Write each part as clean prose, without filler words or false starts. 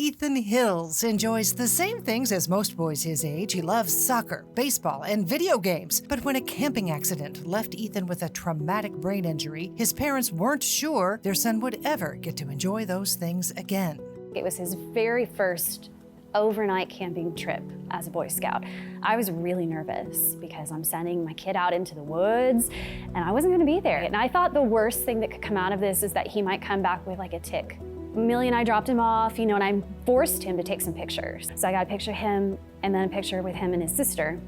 Ethan Hills enjoys the same things as most boys his age. He loves soccer, baseball, and video games. But when a camping accident left Ethan with a traumatic brain injury, his parents weren't sure their son would ever get to enjoy those things again. It was his very first overnight camping trip as a Boy Scout. I was really nervous because I'm sending my kid out into the woods and I wasn't gonna be there. And I thought the worst thing that could come out of this is that he might come back with like a tic. Millie and I dropped him off, and I forced him to take some pictures. So I got a picture of him and then a picture with him and his sister.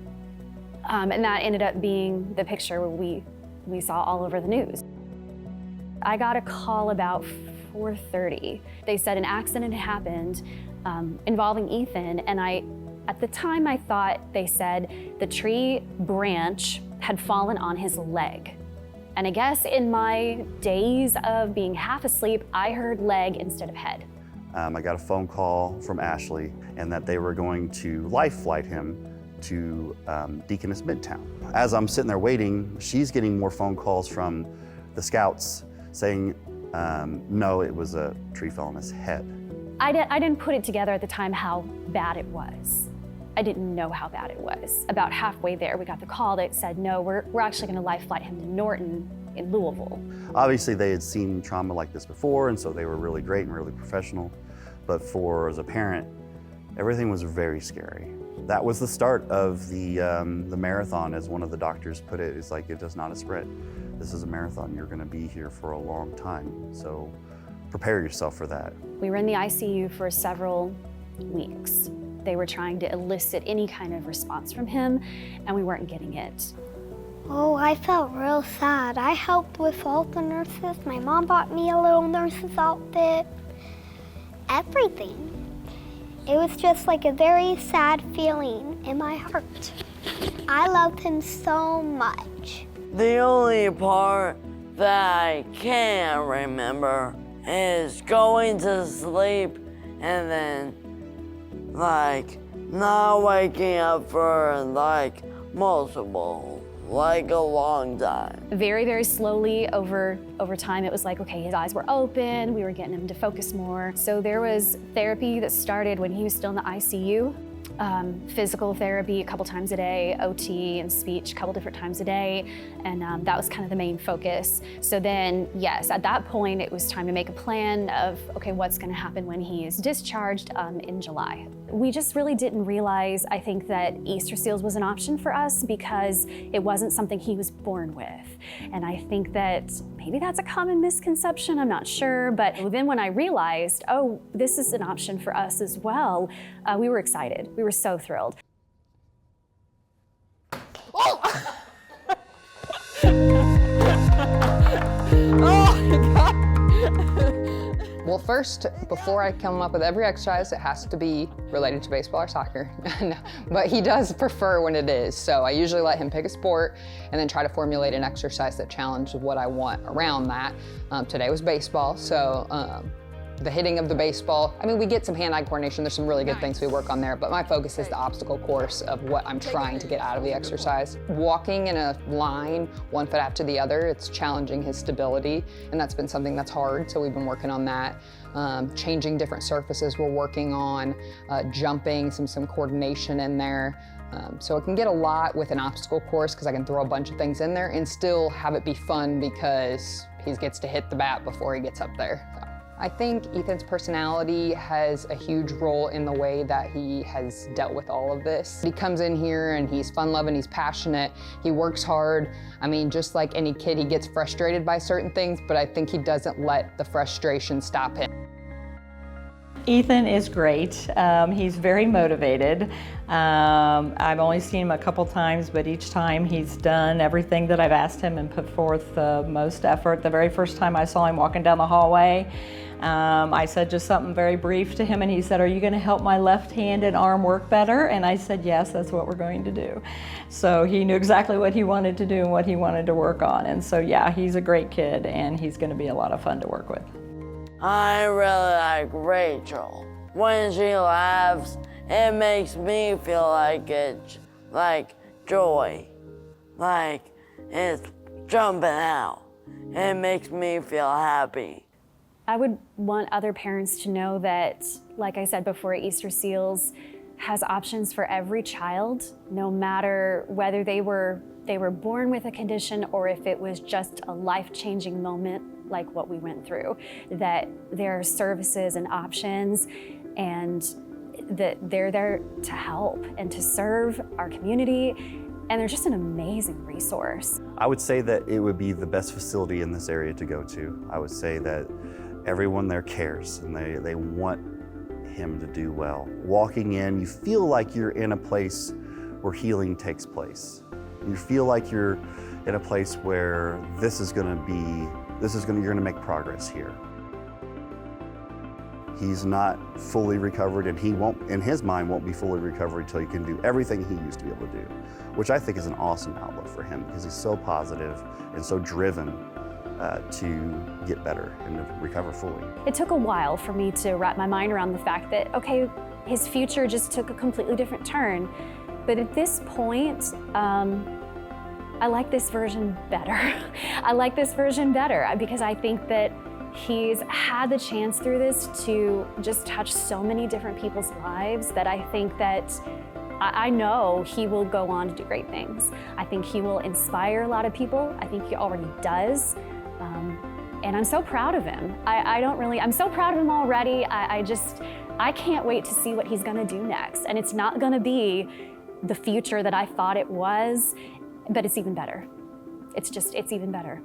And that ended up being the picture we saw all over the news. I got a call about 4:30. They said an accident had happened involving Ethan, and at the time I thought they said the tree branch had fallen on his leg. And I guess in my days of being half asleep, I heard leg instead of head. I got a phone call from Ashley and that they were going to life flight him to Deaconess Midtown. As I'm sitting there waiting, she's getting more phone calls from the scouts saying, no, it was a tree fell on his head. I didn't put it together at the time how bad it was. I didn't know how bad it was. About halfway there, we got the call that said, no, we're actually gonna life flight him to Norton in Louisville. Obviously, they had seen trauma like this before, and so they were really great and really professional. But as a parent, everything was very scary. That was the start of the marathon, as one of the doctors put it. It's like, it is not a sprint. This is a marathon. You're gonna be here for a long time. So prepare yourself for that. We were in the ICU for several weeks. They were trying to elicit any kind of response from him, and we weren't getting it. Oh, I felt real sad. I helped with all the nurses. My mom bought me a little nurse's outfit. Everything. It was just like a very sad feeling in my heart. I loved him so much. The only part that I can't remember is going to sleep and then not waking up for a long time. Very, very slowly over time, it was like, okay, his eyes were open, we were getting him to focus more. So there was therapy that started when he was still in the ICU. Physical therapy a couple times a day, OT and speech a couple different times a day, and that was kind of the main focus. So then, yes, at that point, it was time to make a plan of, okay, what's gonna happen when he is discharged in July. We just really didn't realize, I think, that Easterseals was an option for us because it wasn't something he was born with. And I think that maybe that's a common misconception, I'm not sure, but then when I realized, oh, this is an option for us as well, we were excited. We were so thrilled. Oh! Oh my God! Well, first, before I come up with every exercise, it has to be related to baseball or soccer. No, but he does prefer when it is. So I usually let him pick a sport and then try to formulate an exercise that challenges what I want around that. Today was baseball, so the hitting of the baseball. I mean, we get some hand-eye coordination. There's some really good things we work on there, but my focus is the obstacle course of what I'm trying to get out of the exercise. Walking in a line, one foot after the other, it's challenging his stability, and that's been something that's hard, so we've been working on that. Changing different surfaces we're working on, jumping, some coordination in there. So it can get a lot with an obstacle course because I can throw a bunch of things in there and still have it be fun because he gets to hit the bat before he gets up there. I think Ethan's personality has a huge role in the way that he has dealt with all of this. He comes in here and he's fun-loving, he's passionate, he works hard. I mean, just like any kid, he gets frustrated by certain things, but I think he doesn't let the frustration stop him. Ethan is great. He's very motivated. I've only seen him a couple times, but each time he's done everything that I've asked him and put forth the most effort. The very first time I saw him walking down the hallway, I said just something very brief to him, and he said, "Are you going to help my left hand and arm work better?" And I said, "Yes, that's what we're going to do." So he knew exactly what he wanted to do and what he wanted to work on. And so yeah, he's a great kid, and he's going to be a lot of fun to work with. I really like Rachel. When she laughs, it makes me feel like it's like joy, like it's jumping out. It makes me feel happy. I would want other parents to know that Like I said before, Easterseals has options for every child, no matter whether they were born with a condition or if it was just a life-changing moment like what we went through, that there are services and options, and that they're there to help and to serve our community, and they're just an amazing resource. I would say that it would be the best facility in this area to go to. I would say that everyone there cares and they want him to do well. Walking in, you feel like you're in a place where healing takes place. You feel like you're in a place where you're gonna make progress here. He's not fully recovered, and he won't, in his mind, won't be fully recovered until he can do everything he used to be able to do, which I think is an awesome outlook for him because he's so positive and so driven to get better and to recover fully. It took a while for me to wrap my mind around the fact that, okay, his future just took a completely different turn. But at this point, I like this version better. I like this version better because I think that he's had the chance through this to just touch so many different people's lives that I think that I know he will go on to do great things. I think he will inspire a lot of people. I think he already does. And I'm so proud of him. I'm so proud of him already. I can't wait to see what he's gonna do next. And it's not gonna be the future that I thought it was, but it's even better. It's even better.